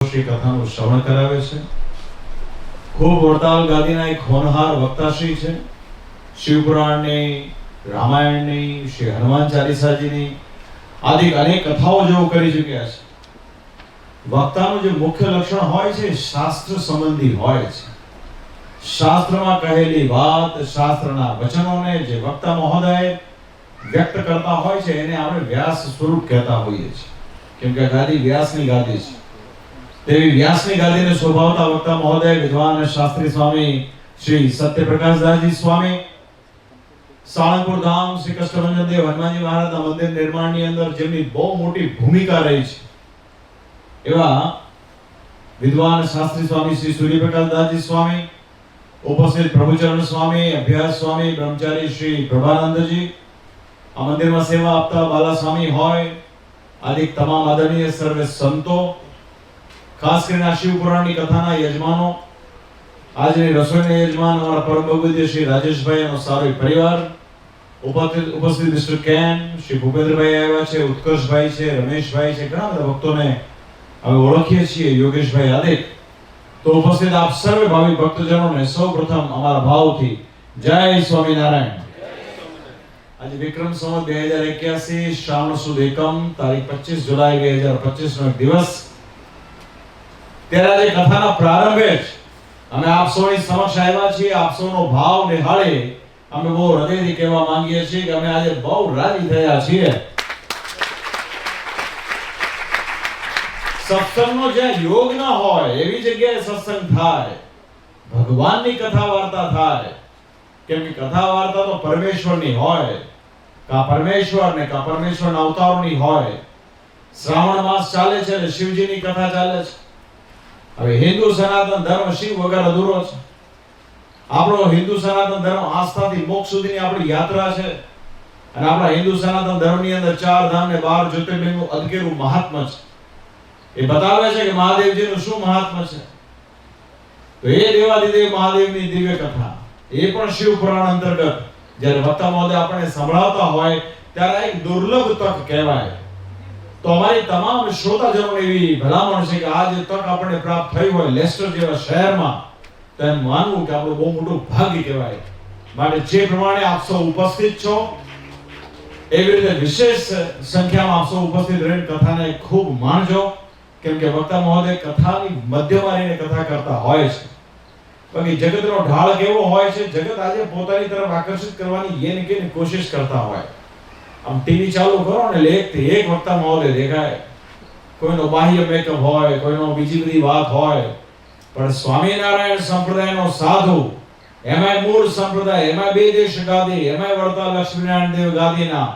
શ્રી કથાનું શ્રવણ કરાવે છે. ખૂબ વડતાલ ગાદીના એક હોનહાર વક્તાશ્રી છે. શિવપુરાણની, રામાયણની, શ્રી હનુમાન ચાલીસાજીની આદિ અનેક કથાઓ જેઓ કરી ચૂક્યા છે. વક્તાનું જે મુખ્ય લક્ષણ હોય છે શાસ્ત્ર સંબંધી હોય છે. શાસ્ત્રમાં કહેલી વાત, શાસ્ત્રના વચનોને જે વક્તા મહોદય વ્યક્ત કરતા હોય છે એને આપણે વ્યાસ સ્વરૂપ કહેતા હોઈએ છીએ, કેમ કે ગાદી વ્યાસની ગાદી છે. તેવી વ્યાસની ગાદીને શોભાવતા વક્તા મહોદય વિદ્વાન શાસ્ત્રી સ્વામી શ્રી સત્યપ્રકાશદાસજી સ્વામી સાળંગપુર ધામ શ્રી કષ્ટભંજન દેવ હનુમાનજી મહારાજના મંદિર નિર્માણની અંદર જેમની બહુ મોટી ભૂમિકા રહી છે એવા વિદ્વાન શાસ્ત્રી સ્વામી શ્રી સૂર્યપ્રકાશદાસજી સ્વામી, ઉપસ્થિત પ્રભુચરણ સ્વામી, અભ્યાસ સ્વામી, બ્રહ્મચારી શ્રી પ્રભાનંદજી, આ મંદિરમાં સેવા આપતા બાલા સ્વામી હોય, આદિ તમામ આદરણીય સર્વે સંતો, ખાસ કરીને શિવપુરાણની કથાના યજમાનો, આજની રસોઈના યજમાન અમારા પરમ ભગવદ્ય શ્રી રાજેશભાઈ અને સારો પરિવાર, ઉપસ્થિત મિસ્ટર કેન, શ્રી ભૂપેન્દ્રભાઈ આવ્યા છે, ઉત્કર્ષભાઈ છે, રમેશભાઈ છે, ઘણા બધા ભક્તોને અમે ઓળખીએ છીએ, યોગેશભાઈ આદિક. તો ઉપસ્થિત આપ સર્વે ભાવિ ભક્તજનોને સૌપ્રથમ અમારા ભાવથી જય સ્વામિનારાયણ. આજે વિક્રમ સંવત 2081 શ્રાવણ સુદ એકમ તારીખ 25 જુલાઈ 2025 નો દિવસ. ત્યારે આજે કથાના પ્રારંભે જ અમે આપ સૌની સમક્ષ આવ્યા છીએ. આપ સૌનો ભાવ નિહાળી અમે બહુ હૃદયથી કહેવા માંગીએ છીએ કે અમે આજે બહુ રાજી થયા છીએ. સત્સંગનો જ્યાં યોગ ન હોય એવી જગ્યાએ સત્સંગ થાય, ભગવાનની કથા વાર્તા થાય. કેમ કે કથા વાર્તા તો પરમેશ્વરની હોય, કા પરમેશ્વર ને કા પરમેશ્વરના અવતારોની હોય. શ્રાવણ માસ ચાલે છે અને શિવજીની કથા ચાલે છે. હવે હિન્દુ સનાતન ધર્મ શિવ વગર અધૂરો છે. આપણો હિન્દુ સનાતન ધર્મ આસ્થાથી મોક્ષ સુધીની આપણી યાત્રા છે અને આપણા હિન્દુ સનાતન ધર્મની અંદર 4 ધામ ને 12 જ્યોતિર્લિંગનું અદકેરું મહાત્મ્ય છે. એ બતાવે છે કે મહાદેવજીનું શું મહાત્મ્ય છે. તો એ દેવાદિદેવ મહાદેવની દિવ્ય કથા એ પણ શિવ પુરાણ અંતર્ગત જ્યારે વક્તા મહોદય આપણને સંભળાવતા હોય ત્યારે એક દુર્લભ તક કહેવાય. તો અમારી તમામ શ્રોતાજનોને એવી ભલામણ છે કે આ જે તક આપણને પ્રાપ્ત થઈ હોય લેસ્ટર જેવા શહેરમાં, તો એમ માનવું કે આપણું બહુ મોટું ભાગ્ય કહેવાય. માટે જે પ્રમાણે આપ સૌ ઉપસ્થિત છો એવી રીતે વિશેષ સંખ્યામાં આપ સૌ ઉપસ્થિત રહીને કથાને ખૂબ માણજો. કેમ કે વક્તા મહોદય કથાની મધ્યમાં કથા કરતા હોય છે. બાકી જગતનો ઢાળ કેવો હોય છે, જગત આજે પોતાની તરફ આકર્ષિત કરવાની એની કેની કોશિશ કરતા હોય. આમ ટીવી ચાલુ કરો ને લેખથી એક વક્તા મહોદય દેખાય, કોઈનો બાહ્ય મેકઅપ હોય, કોઈનો બીજી બધી વાત હોય, પણ સ્વામિનારાયણ સંપ્રદાયનો સાધુ, એમાંય મૂળ સંપ્રદાય, એમાં બે દેશ ગાદી, એમાંય વડતાલ લક્ષ્મીનારાયણ દેવ ગાદીના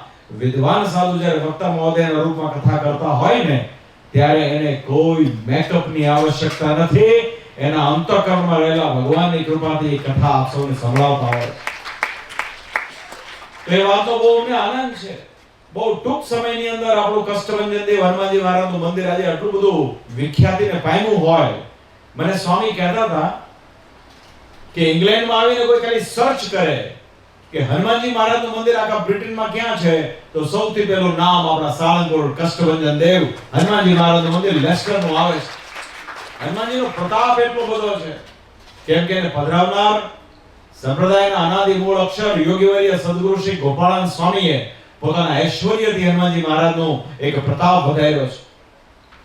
વિદ્વાન સાધુ જ્યારે વક્તા મહોદયના રૂપમાં કથા કરતા હોય ને ત્યારે એને કોઈ મેકઅપની આવશ્યકતા નથી. એના અંતઃકરણમાં રહેલા ભગવાનની કૃપાથી કથા આપ સૌને સંભળાવતા હોય. તો એ વાતનો બહુ અમને આનંદ છે. બહુ ટૂંક સમયની અંદર આપણું કષ્ટભંજન દેવ હનુમાનજી મહારાજનું મંદિર આજે આટલું બધું વિખ્યાતિને પામ્યું હોય. મને સ્વામી કહેતા હતા કે ઇંગ્લેન્ડમાં આવીને કોઈ ખાલી સર્ચ કરે કે હનુમાનજી મહારાજનું મંદિર આખા બ્રિટનમાં ક્યાં છે, તો સૌથી પહેલું નામ આપણા સાળંગપુર કષ્ટભંજન દેવ હનુમાનજી મહારાજનું મંદિર લેસ્ટરનું આવે છે. હનુમાનજીનો પ્રતાપ એટલો બધો છે કેમ કે એને પધરાવનાર સંપ્રદાયના અનાદિ મૂળ અક્ષર યોગીવર્ય સદગુરુ શ્રી ગોપાળાનંદ સ્વામીએ પોતાના ઐશ્વર્યથી હનુમાનજી મહારાજનો એક પ્રતાપ વધાર્યો છે.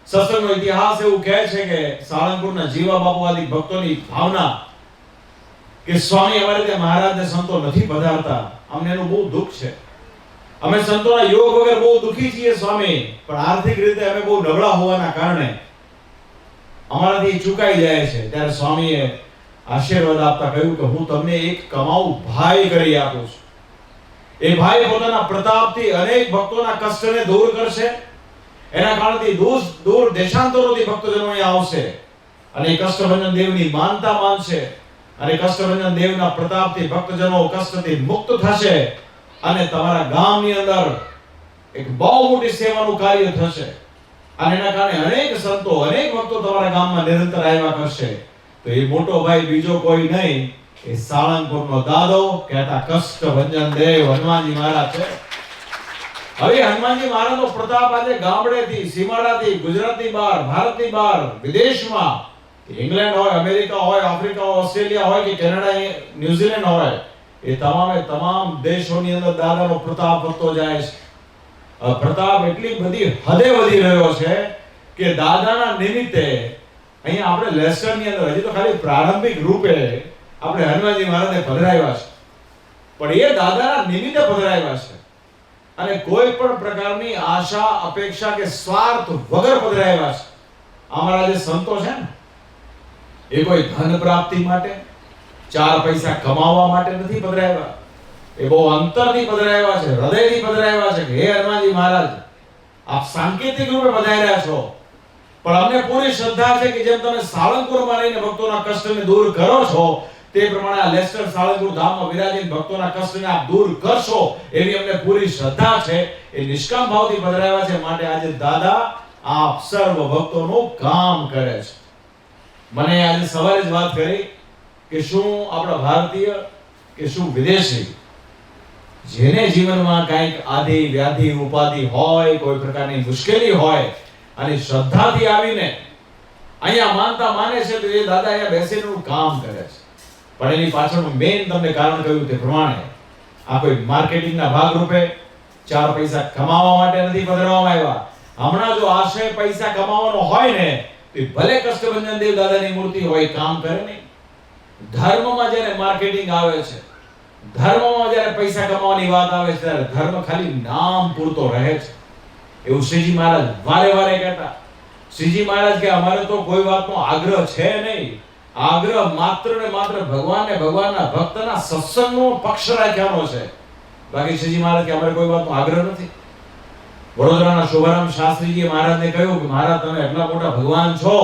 સત્સંગનો ઇતિહાસ એવું કહે છે કે સાળંગપુરના જીવા બાપુ આદિ ભક્તોની ભાવના કે સ્વામી અમારે ત્યાં મહારાજને સંતો નથી પધારતા, અમને એનું બહુ દુઃખ છે. અમે સંતોના યોગ વગર બહુ દુઃખી છીએ સ્વામી, પણ આર્થિક રીતે અમે બહુ નબળા હોવાના કારણે અમારાથી ચૂકાઈ જાય છે. ત્યારે સ્વામીએ આશીર્વાદ આપતા કહ્યું કે હું તમને એક કમાઉ ભાઈ કરી આપું છું. એ ભાઈ પોતાના પ્રતાપથી અનેક ભક્તોના કષ્ટને દૂર કરશે. એના કારણથી દૂર દેશાંતરોથી ભક્તજનો અહીં આવશે અને કષ્ટભંજન દેવની માનતા માનશે અને કષ્ટભંજન દેવના પ્રતાપથી ભક્તજનો કષ્ટથી મુક્ત થશે અને તમારા ગામની અંદર એક બહુ મોટી સેવાનું કાર્ય થશે. અને એના કારણે અનેક સંતો, અનેક ભક્તો તમારા ગામમાં નિરંતર આવ્યા કરશે. તો એ મોટો ભાઈ બીજો કોઈ નહીં, એ સાળંગપુરનો દાદો કહેતા કષ્ટભંજન દેવ હનુમાનજી મહારાજ છે. હવે હનુમાનજી મહારાજનો પ્રતાપ આજે ગામડેથી, સીમાડાથી, ગુજરાતની બહાર, ભારતની બહાર, વિદેશમાં, ઇંગ્લેન્ડ હોય, અમેરિકા હોય, આફ્રિકા હોય, ઓસ્ટ્રેલિયા હોય કે કેનેડા, ન્યુઝીલેન્ડ હોય, એ તમામે તમામ દેશોની અંદર દાદાનો પ્રતાપ વધતો જાય છે. પ્રતાપ એટલી બધી હદે વધી રહ્યો છે કે દાદાના નિમિત્તે અહીંયા આપણે લેસ્ટરની અંદર હજી તો ખાલી પ્રારંભિક રૂપે આપણે હનુમાનજી મહારાજને પધરાવ્યા છે, પણ એ દાદાના નિમિત્તે પધરાવ્યા છે અને કોઈ પણ પ્રકારની આશા, અપેક્ષા કે સ્વાર્થ વગર પધરાવ્યા છે. અમારા જે સંતો છે ને, એ કોઈ ધન પ્રાપ્તિ માટે, ચાર પૈસા કમાવા માટે નથી પધરાવ્યા. એ બહુ અંતરથી પધરાવ્યા છે, હૃદયથી પધરાવ્યા છે કે હે હનુમાનજી મહારાજ, આપ સાંકેતિક રૂપે પધાર્યા છો, પણ અમને પૂરી શ્રદ્ધા છે કે જેમ તમે સાળંગપુરમાં રહીને ભક્તોના કષ્ટને દૂર કરો છો, તે પ્રમાણે આ લેસ્ટર સાળંગપુર ધામમાં વિરાજીને ભક્તોના કષ્ટને આપ દૂર કરશો, એવી અમને પૂરી શ્રદ્ધા છે. એ નિષ્કામ ભાવથી પધરાવ્યા છે, માટે આજે દાદા આપ સર્વ ભક્તોનું કામ કરે છે. મને આજે સવારે જ વાત કરી કે શું આપણા ભારતીય કે શું વિદેશી, જેને જીવનમાં કંઈક આદિ વ્યાધિ ઉપાધિ હોય, કોઈ પ્રકારની મુશ્કેલી હોય અને શ્રદ્ધાથી આવીને અહીંયા માનતા માને છે, તો એ દાદા અહીંયા બેસીને કામ કરે છે. પણ એની પાછળનું મેઇન તમને કારણ કહ્યું તે પ્રમાણે આ કોઈ માર્કેટિંગના ભાગરૂપે, ચાર પૈસા કમાવા માટે નથી પધરાવવામાં આવ્યા. હમણાં જો આશય પૈસા કમાવાનો હોય ને, તો ભલે કષ્ટભંજન દેવ દાદાની મૂર્તિ હોય, કામ કરે નહીં. ધર્મમાં જ્યારે માર્કેટિંગ આવે છે, ધર્મમાં જ્યારે પૈસા કમાવાની વાત આવે છે, ત્યારે ધર્મ ખાલી નામ પૂરતો રહે છે. એવું શ્રીજી મહારાજ વારે વારે કહેતા. શ્રીજી મહારાજ કે અમારે તો કોઈ વાતનો આગ્રહ છે નહીં, આગ્રહ માત્ર ને માત્ર ભગવાન ને ભગવાનના ભક્તના સત્સંગનો પક્ષ રાખ્યાનો છે. બાકી શ્રીજી મહારાજ કે અમારે કોઈ વાતનો આગ્રહ નથી. વડોદરાના શોભારામ શાસ્ત્રીજીએ મહારાજને કહ્યું કે મહારાજ તમે એટલા મોટા ભગવાન છો,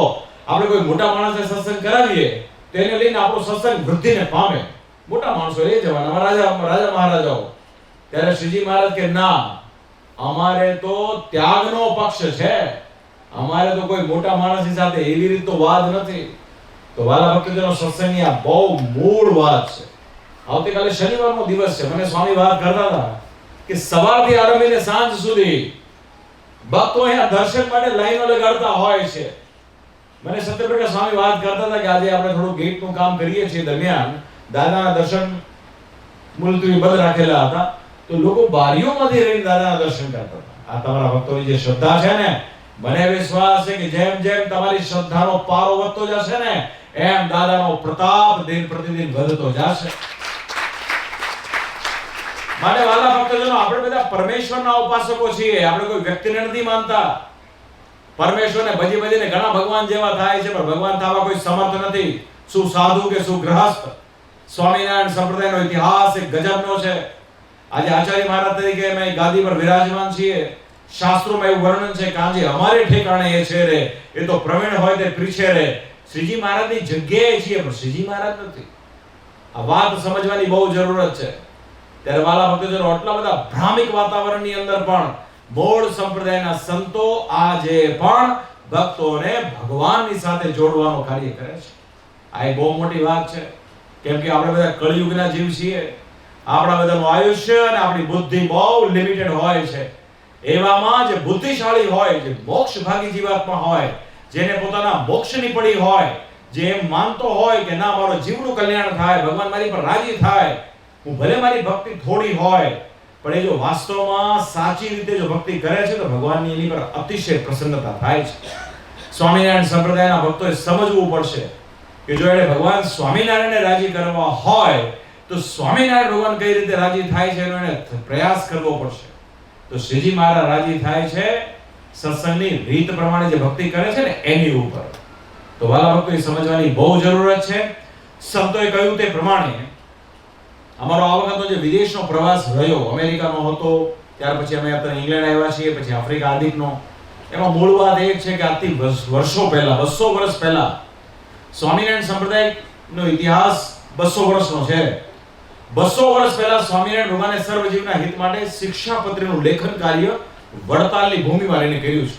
આપણે કોઈ મોટા માણસને સત્સંગ કરાવીએ, તેને લઈને આપણો સત્સંગ વૃદ્ધિને પામે. મોટા માણસો લઈ જવાના, રાજા મહારાજાઓ. ત્યારે શ્રીજી મહારાજ કે ના, અમારે તો ત્યાગનો પક્ષ છે, અમારે તો કોઈ મોટા માણસની સાથે એવી રીતનો વાદ નથી. તો વાલા ભક્તજનો, સત્સંગની આ બહુ મૂળ વાત છે. આવતીકાલે શનિવારનો દિવસ છે. મને સ્વામી વાત કરતા હતા કે સવારથી આરંભીને સાંજ સુધી ભક્તો અહીંયા દર્શન માટે લાઈનો લગાડતા હોય છે. મને સત્યપ્રકાશ સ્વામી વાત કરતા હતા કે આજે આપણે થોડું ગેટનું કામ કરીએ છીએ, દરમિયાન દાદાના દર્શન મુલતવી બંધ રાખેલા હતા, તો લોકો બારીઓમાંથી રહીને દાદાના દર્શન કરતા હતા. આ તમારા ભક્તોની જે શ્રદ્ધા છે ને, મને વિશ્વાસ છે કે જેમ જેમ તમારી શ્રદ્ધાનો પારો વધતો જશે ને, એમ દાદાનો પ્રતાપ દિન પ્રતિદિન વધતો જશે. માટે વાલા ભક્તજનો, આપણે બધા પરમેશ્વરના ઉપાસકો છીએ, આપણે કોઈ વ્યક્તિને નથી માનતા. પરમેશ્વરને ભજી ભજીને ઘણા ભગવાન જેવા થાય છે, પણ ભગવાન થવા કોઈ સમર્થ નથી. શું સાધુ કે શું ગ્રહસ્થ. સ્વામિનારાયણ સંપ્રદાયનો ઇતિહાસ એક ગજબનો છે. આજે આચાર્ય મહારાજ તરીકે અમે ગાદી પર વિરાજમાન છીએ. શાસ્ત્રોમાં એવું વર્ણન છે કે આજે અમારે ઠેકાણે એ છે રે, એ તો પ્રવીણ હોય તે પીછે રે. શ્રીજી મહારાજની જગ્યાએ છીએ, પણ શ્રીજી મહારાજ નથી. આ વાત સમજવાની બહુ જરૂરત છે. ત્યારે વાલા ભક્તજનો, આટલા બધા ભ્રામિક વાતાવરણની અંદર પણ મૂળ સંપ્રદાયના સંતો આજે પણ ભક્તોને ભગવાનની સાથે જોડવાનું કાર્ય કરે છે. આ એક બહુ મોટી વાત છે, કેમ કે આપણે બધા કળિયુગના જીવ છીએ. આપણા બધાનું આયુષ્ય અને આપણી બુદ્ધિ બહુ લિમિટેડ હોય છે. એવામાં જે બુદ્ધિશાળી હોય, જે મોક્ષ ભાગી જીવાત્મા હોય, જેને પોતાના મોક્ષની પડી હોય, જે એમ માનતો હોય કે ના, મારો જીવનું કલ્યાણ થાય, ભગવાન મારી પર રાજી થાય, હું ભલે મારી ભક્તિ થોડી હોય, પણ એ જો વાસ્તવમાં સાચી રીતે જો ભક્તિ કરે છે, તો ભગવાનની એની પર અતિશય પ્રસન્નતા થાય છે. સ્વામિનારાયણ સંપ્રદાયના ભક્તોએ સમજવું પડશે કે જો એને ભગવાન સ્વામિનારાયણને રાજી કરવા હોય, તો સ્વામિનારાયણ ભગવાન કઈ રીતે રાજી થાય છે એનો એને પ્રયાસ કરવો પડશે. તો શ્રીજી મહારાજ રાજી થાય છે સત્સંગની રીત પ્રમાણે જે ભક્તિ કરે છે ને, એની ઉપર. તો વાલા ભક્તોએ સમજવાની બહુ જરૂરત છે. સંતોએ કહ્યું તે પ્રમાણે અમારો આ વખતનો જે વિદેશનો પ્રવાસ રહ્યો, અમેરિકાનો હતો, ત્યાર પછી અમે અત્યારે ઇંગ્લેન્ડ આવ્યા છીએ, પછી આફ્રિકા આદિકનો. એમાં મૂળ વાત એ છે કે આજથી વર્ષો પહેલા, 200 વર્ષ પહેલા, સ્વામિનારાયણ સંપ્રદાયનો ઇતિહાસ 200 વર્ષનો છે. 200 વર્ષ પહેલા સ્વામિનારાયણ ભગવાને સર્વજીવના હિત માટે શિક્ષાપત્રીનું લેખન કાર્ય વડતાલની ભૂમિમાં રહીને કર્યું છે.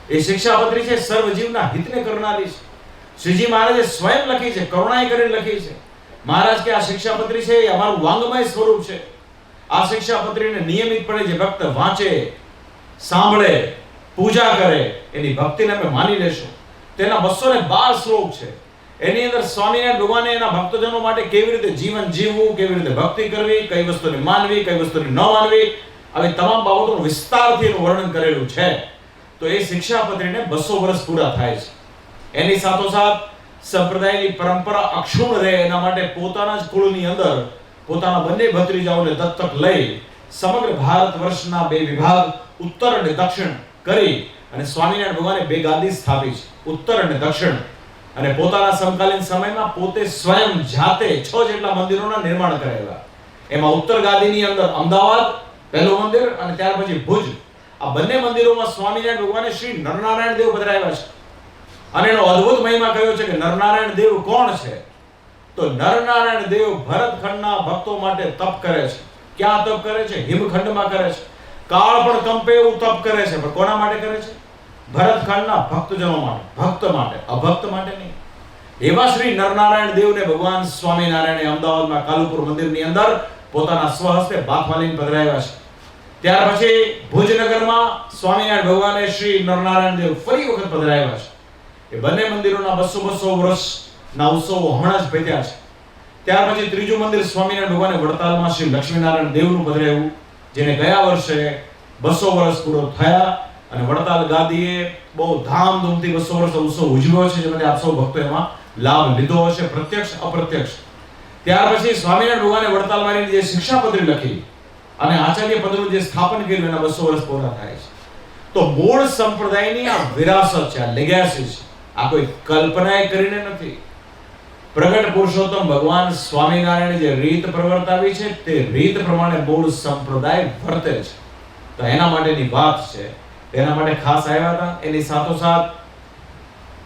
એ શિક્ષાપત્રી છે સર્વજીવના હિતને કરનારી છે. શ્રીજી મહારાજે સ્વયં લખી છે, કરુણાએ કરીને લખી છે. મહારાજ કે આ શિક્ષાપત્રી છે એ અમારું વાંગમય સ્વરૂપ છે. આ શિક્ષાપત્રીને નિયમિતપણે જે ભક્ત વાંચે, સાંભળે, પૂજા કરે, એની ભક્તિને અમે માની લેશું. તેના 212 શ્લોક છે. એની અંદર સ્વામિનારાયણ ભગવાને એના ભક્તજનો માટે કેવી રીતે જીવન જીવવું, કેવી રીતે ભક્તિ કરવી, કઈ વસ્તુને માનવી, કઈ વસ્તુને ન માનવી, આવી તમામ બાબતોનું વિસ્તારથી એનું વર્ણન કરેલું છે. તો એ શિક્ષાપત્રીને 200 વર્ષ પૂરા થાય છે. એની સાથોસાથ સંપ્રદાયની પરંપરા અક્ષુણ્ણ રહે એના માટે પોતાના જ કુળની અંદર પોતાના બંને ભત્રીજાઓને દત્તક લઈ સમગ્ર ભારત વર્ષના 2 વિભાગ ઉત્તર અને દક્ષિણ કરી અને સ્વામિનારાયણ ભગવાને 2 ગાદી સ્થાપી છે, ઉત્તર અને દક્ષિણ. અને પોતાના સમકાલીન સમયમાં પોતે સ્વયં જાતે 6 જેટલા મંદિરોના નિર્માણ કરેલા. એમાં ઉત્તર ગાદીની અંદર અમદાવાદ પહેલું મંદિર અને ત્યાર પછી ભુજ. આ બંને મંદિરોમાં સ્વામિનારાયણ ભગવાને શ્રી નરનારાયણ દેવ પધરાવ્યા છે. અને એનો અદ્ભુત મહિમા કયો છે કે નરનારાયણ દેવ કોણ છે? તો નરનારાયણ દેવ ભરતખંડના ભક્તો માટે તપ કરે છે. ક્યાં તપ કરે છે? હિમખંડમાં કરે છે. કાળ પણ કંપે એવું તપ કરે છે. પણ કોના માટે કરે છે? ભરતખંડના ભક્તજનો માટે, ભક્ત માટે, અભક્ત માટે નહીં. એવા શ્રી નરનારાયણ દેવને ભગવાન સ્વામિનારાયણે અમદાવાદમાં કાલુપુર મંદિરની અંદર પોતાના સ્વહસ્તે બાથમાલીને પધરાવ્યા છે. ત્યાર પછી ભુજનગરમાં સ્વામિનારાયણ ભગવાને શ્રી નરનારાયણ દેવ ફરી વખત પધરાવ્યા છે. એ બંને મંદિરોના 200 વર્ષના ઉત્સવો હમણાં જ પત્યા છે. ત્યાર પછી ત્રીજું મંદિર સ્વામિનારાયણ ભગવાને વડતાલમાં શ્રી લક્ષ્મીનારાયણ દેવનું પધરાવ્યું, જેને ગયા વર્ષે 200 વર્ષ પૂરો થયા. અને વડતાલ ગાદીએ બહુ ધામધૂમથી 200 વર્ષ ઉત્સવ ઉજવ્યો છે, જેમાંથી આપ સૌ ભક્તો એમાં લાભ લીધો હશે, પ્રત્યક્ષ અપ્રત્યક્ષ. ત્યાર પછી સ્વામિનારાયણ ભગવાને વડતાલમાં જે શિક્ષાપત્રી લખી અને આચાર્ય પદનું જે સ્થાપન કર્યું એના 200 વર્ષ પૂરા થાય છે. તો મૂળ સંપ્રદાયની આ વિરાસત છે, આ લેગેસી છે. આ કોઈ કલ્પનાએ કરીને નથી. પ્રગટ પુરુષોત્તમ ભગવાન સ્વામિનારાયણે જે રીત પ્રવર્તાવી છે તે રીત પ્રમાણે મૂળ સંપ્રદાય વર્તે છે. તો એના માટેની વાત છે, એના માટે ખાસ આવ્યા હતા. એની સાથોસાથ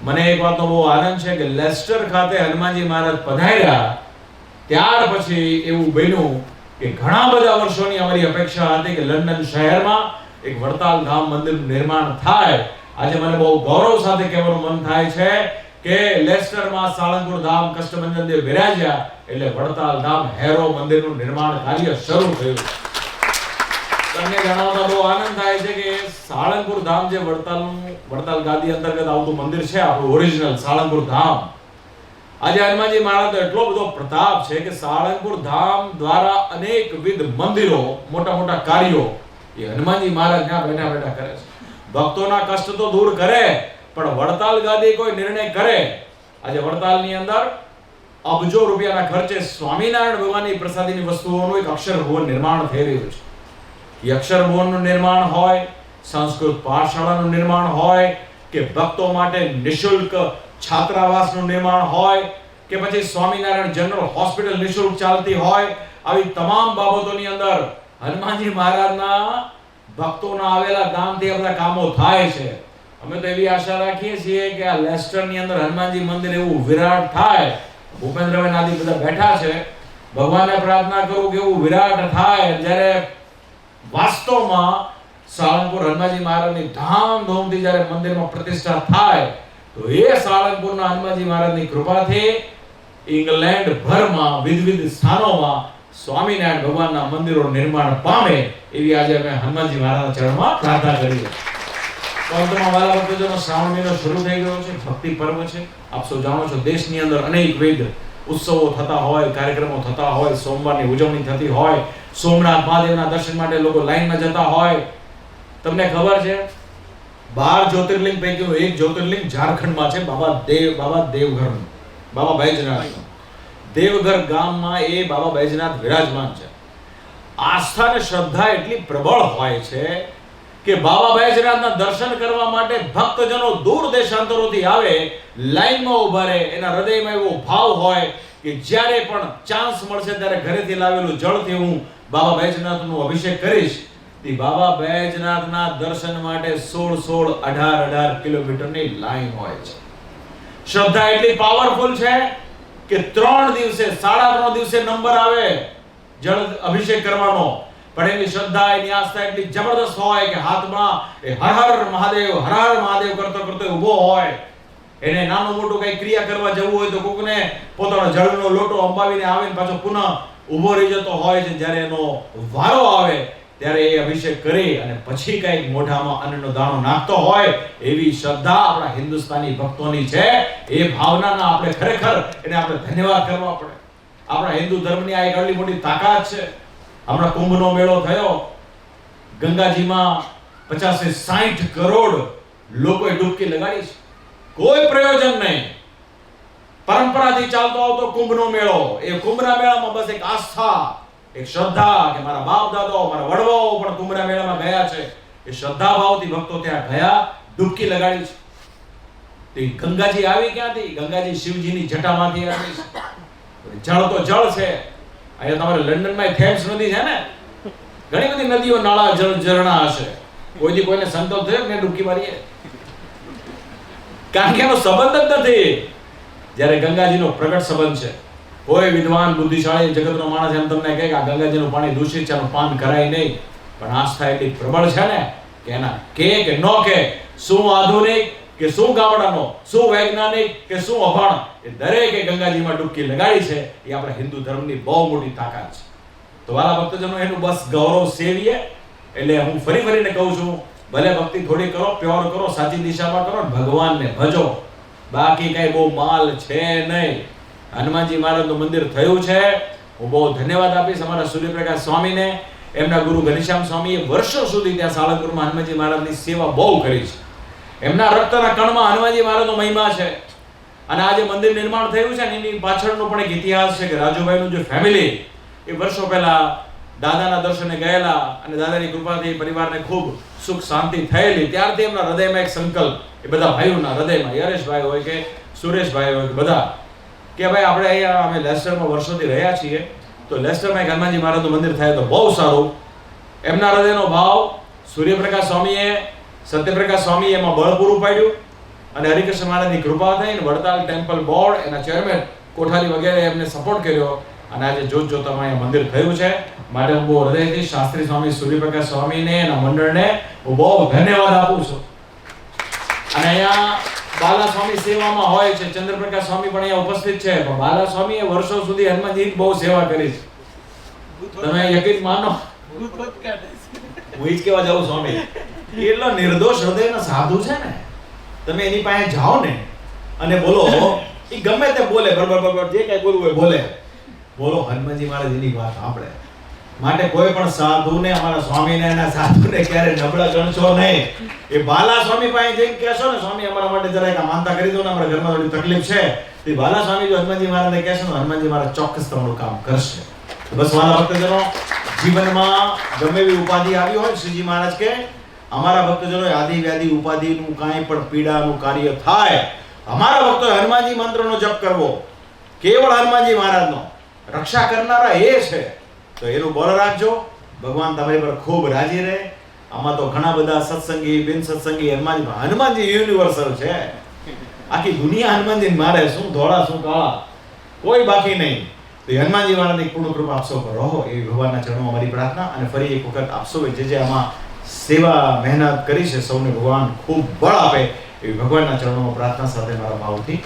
મને એક વાતનો બહુ આનંદ છે કે લેસ્ટર ખાતે હનુમાનજી મહારાજ પધાર્યા ત્યાર પછી એવું બન્યું કે ઘણા બધા વર્ષોની અમારી અપેક્ષા હતી કે લંડન શહેરમાં એક વડતાલ ધામ મંદિરનું નિર્માણ થાય. આજે મને બહુ ગૌરવ સાથે કહેવાનું મન થાય છે કે લેસ્ટરમાં સાળંગપુર ધામ કષ્ટભંજન દેવ બિરાજ્યા એટલે વડતાલ ધામ હેરો મંદિરનું નિર્માણ કાર્ય શરૂ થયું. તમને જણાવતા બહુ આનંદ થાય છે કે સાળંગપુર ધામ જે વડતાલ ગાદી અંતર્ગત આવતું મંદિર છે, આપણું ઓરિજિનલ સાળંગપુર ધામ, આજે હનુમાનજી મહારાજનો એટલો બધો પ્રતાપ છે કે સાળંગપુર ધામ દ્વારા અનેકવિધ મંદિરો, મોટા મોટા કાર્યો એ હનુમાનજી મહારાજ ત્યાં બેઠા બેઠા કરે છે. ભક્તોના કષ્ટ તો દૂર કરે, પણ વડતાલ ગાદી કોઈ નિર્ણય કરે. આજે વડતાલની અંદર અબજો રૂપિયાના ખર્ચે સ્વામિનારાયણ ભગવાનની પ્રસાદીની વસ્તુઓનું એક અક્ષર ભુવન નિર્માણ થઈ રહ્યું છે. એ અક્ષર ભુવનનું નિર્માણ હોય, સંસ્કૃત પાઠશાળાનું નિર્માણ હોય, કે ભક્તો માટે નિઃશુલ્ક છાત્રાવાસનું નિર્માણ હોય, કે પછી સ્વામિનારાયણ જનરલ હોસ્પિટલ નિઃશુલ્ક ચાલતી હોય, આવી તમામ બાબતોની અંદર હનુમાનજી મહારાજના ભક્તોના આવેલા દાનથી આ બધા કામો થાય છે. અમે તો એવી આશા રાખીએ છીએ કે આ લેસ્ટરની અંદર હનુમાનજી મંદિર એવું વિરાટ થાય. ભૂપેન્દ્રભાઈ નાદી બધા બેઠા છે, ભગવાનને પ્રાર્થના કરું કે એવું વિરાટ થાય જ્યારે વાસ્તવમાં સાળંગપુર હનુમાનજી મહારાજની ધામધૂમથી જ્યારે મંદિરમાં પ્રતિષ્ઠા થાય તો એ સાળંગપુરના હનુમાનજી મહારાજની કૃપાથી ઇંગ્લેન્ડ ભરમાં વિવિધ સ્થાનોમાં સ્વામિનારાયણ ભગવાનના મંદિરોનું નિર્માણ પામે એવી આજે અમે હનુમાનજી મહારાજના ચરણમાં પ્રાર્થના કરીએ. અંતમાં વાલા ભક્તજનો, શ્રાવણ મહિનો શરૂ થઈ ગયો છે, ભક્તિ પર્વ છે. આપ સૌ જાણો છો દેશની અંદર અનેકવિધ ઉત્સવો થતા હોય, કાર્યક્રમો થતા હોય, સોમવારની ઉજવણી થતી હોય, સોમનાથ મહાદેવના દર્શન માટે લોકો લાઈનમાં જતા હોય. તમને ખબર છે 12 જ્યોતિર્લિંગ પૈકીનું એક જ્યોતિર્લિંગ ઝારખંડમાં છે, બાબા દેવઘર, બાબા બૈજનાથ. દેવઘર ગામમાં એ બાબા બૈજનાથ વિરાજમાન છે. આસ્થા અને શ્રદ્ધા એટલી પ્રબળ હોય છે કે બાબા બૈજનાથના દર્શન કરવા માટે ભક્તજનો દૂર દેશાંતરોથી આવે, લાઈનમાં ઊભા રહે. એના હૃદયમાં એવો ભાવ હોય કે જ્યારે પણ ચાન્સ મળશે ત્યારે ઘરેથી લાવેલું જળથી હું બાબા બૈજનાથનો અભિષેક કરીશ. તે બાબા બૈજનાથના દર્શન માટે 16-18 કિલોમીટરની લાઈન હોય છે. શ્રદ્ધા એટલી પાવરફુલ છે કે 3 દિવસે 3.5 દિવસે નંબર આવે જળ અભિષેક કરવાનો. પણ એની શ્રદ્ધા, એની આસ્થા એટલી જબરદસ્ત હોય કે હાથમાં એ હર હર મહાદેવ કરતો કરતો ઊભો હોય. એને નાનું મોટું કઈ ક્રિયા કરવા જવું હોય તો કોકને પોતાનો જળનો લોટો અંબાવીને આવીને પાછો પુનઃ ઊભો રહી જતો હોય છે, જ્યારે એનો વારો આવે ત્યારે એ અભિષેક કરી અને પછી કંઈક મોઢામાં અન્નનો દાણો નાખતો હોય, એવી શ્રદ્ધા આપણા હિન્દુસ્તાની ભક્તોની છે. એ ભાવનાના આપણે ખરેખર એને આપણે ધન્યવાદ કરવા પડે. આપણા હિન્દુ ધર્મની આ એક આટલી મોટી તાકાત છે. હમણાં કુંભનો મેળો થયો, ગંગાજીમાં 50 થી 60 કરોડ લોકોએ ડૂબકી લગાડી છે. કોઈ પ્રયોજન નહીં. પરંપરાથી ચાલતો આવતો કુંભનો મેળો, એ કુંભના મેળામાં બસ એક આસ્થા, એક શ્રદ્ધા કે મારા બાપ દાદાઓ, મારા વડવાઓ પણ કુંભના મેળામાં ગયા છે. એ શ્રદ્ધા ભાવથી ભક્તો ત્યાં ગયા, ડૂબકી લગાડી છે. તો ગંગાજી આવી ક્યાંથી? ગંગાજી શિવજીની જટામાંથી આવી છે. જળ તો જળ છે. અહીંયા તમારે લંડનમાં થેમ્સ નદી છે ને, ઘણી બધી નદીઓ, નાળા, જળ ઝરણા હશે. કોઈથી કોઈને સંતોષ થયો ને ડૂબકી મારીએ? કારણ કે એનો સંબંધ જ નથી. જ્યારે ગંગાજીનો પ્રગટ સંબંધ છે. કોઈ વિદ્વાન બુદ્ધિશાળી જગતનો માણસ એમ તમને કહે કે આ ગંગાજીનું પાણી દૂષિત છે, એનું પાન કરાય નહીં, પણ આસ્થા એટલી પ્રબળ છે ને કે એના કે ન કે શું આધુનિક કે શું ગામડાનો, શું વૈજ્ઞાનિક કે શું અભણ, એ દરેકે ગંગાજીમાં ડૂબકી લગાડી છે. એ આપણા હિન્દુ ધર્મની બહુ મોટી તાકાત છે. તો વાલા ભક્તજનો, એનું બસ ગૌરવ સેવીએ. એટલે હું ફરીને કહું છું, ભલે ભક્તિ થોડી કરો, પ્યોર કરો, સાચી દિશામાં કરો, ભગવાનને ભજો. બાકી કઈ બહુ માલ છે નહીં. હનુમાનજી મહારાજનું મંદિર થયું છે. હું બહુ ધન્યવાદ આપીશ અમારા સૂર્યપ્રકાશ સ્વામીને. એમના ગુરુ ઘનશ્યામ સ્વામીએ વર્ષો સુધી ત્યાં સાળંગપુરમાં હનુમાનજી મહારાજની સેવા બહુ કરી છે. એમના રક્તના કણમાં હનુમાનજી મહારાજનો મહિમા છે. અને આજે મંદિર નિર્માણ થયું છે ને, એની પાછળનો પણ એક ઇતિહાસ છે કે રાજુભાઈનું જે ફેમિલી એ વર્ષો પહેલા દાદાના દર્શને ગયેલા અને દાદાની કૃપાથી પરિવારને ખૂબ સુખ શાંતિ થયેલી. ત્યારથી એમના હૃદયમાં એક સંકલ્પ, એ બધા ભાઈઓના હૃદયમાં, યરેશભાઈ હોય કે સુરેશભાઈ હોય કે બધા, કે ભાઈ આપણે અહીંયા અમે લેસ્ટરમાં વર્ષોથી રહ્યા છીએ, તો લેસ્ટરમાં એક હનુમાનજી મહારાજનું મંદિર થાય તો બહુ સારું. એમના હૃદયનો ભાવ સૂર્યપ્રકાશ સ્વામીએ, સત્યપ્રકાશ સ્વામીએ એમાં બળ પૂરું પાડ્યું. અને હરિકૃષ્ણ મહારાજની કૃપા થઈ અને વડતાલ ટેમ્પલ બોર્ડ, એના ચેરમેન કોઠારી વગેરે એમને સપોર્ટ કર્યો અને આજે જોત જોતામાં અહીંયા મંદિર થયું છે. માટે હું બહુ હૃદયથી શાસ્ત્રી સ્વામી સૂર્યપ્રકાશ સ્વામીને, એના મંડળને હું બહુ ધન્યવાદ આપું છું. અને અહીંયા બાલા સ્વામી સેવામાં હોય છે, ચંદ્રપ્રકાશ સ્વામી પણ અહીંયા ઉપસ્થિત છે. પણ બાલા સ્વામીએ વર્ષો સુધી હનુમાનજી બહુ સેવા કરી છે. તમે યકીન માનો, હું ઈ જ કહેવા જાઉં, સ્વામી એટલો નિર્દોષ હૃદયનો સાધુ છે ને. તમે એની પાસે જાઓ ને અને બોલો, એ ગમે તે બોલે, બરાબર જે કઈ બોલવું હોય બોલે, બોલો હનુમાનજી મહારાજની વાત આપણે. માટે કોઈ પણ સાધુને, અમારા સ્વામીને, એના સાધુને ક્યારે નબળા ગણશો નહીં. એ બાલા સ્વામી પાસે જઈને કહેશો ને, સ્વામી અમારા માટે જરા એક માનતા કરી દો ને, અમારા ઘરમાં થોડી તકલીફ છે, તો બાલા સ્વામી જો હનુમાનજી મહારાજને કહેશો ને, હનુમાનજી મહારાજ ચોક્કસ તમારું કામ કરશે. બસ વાલા ભક્તજનો, જીવનમાં ગમે એવી ઉપાધિ આવી હોય, શ્રીજી મહારાજ કે અમારા ભક્તજનો આદિ વ્યાધિ ઉપાધિનું કાંઈ પણ પીડાનું કાર્ય થાય, અમારા ભક્તોએ હનુમાનજી મંત્રનો જપ કરવો, કેવળ હનુમાનજી મહારાજનો. રક્ષા કરનારા એ છે, તો એનું બળ રાખજો. ભગવાન તમારી પર ખૂબ રાજી રહે. આમાં તો ઘણા બધા સત્સંગી, બિન સત્સંગી હનુમાનજી યુનિવર્સલ છે. આખી દુનિયા હનુમાનજી મારે, શું ધોળા શું કાળા, કોઈ બાકી નહીં. તો હનુમાનજી મહારાજની પૂર્ણ કૃપા આપશો પર રહો, એવી ભગવાનના ચરણોમાં મારી પ્રાર્થના. અને ફરી એક વખત આપશો જે આમાં સેવા મહેનત કરી છે, સૌને ભગવાન ખૂબ બળ આપે, એવી ભગવાનના ચરણોમાં પ્રાર્થના સાથે મારા ભાવથી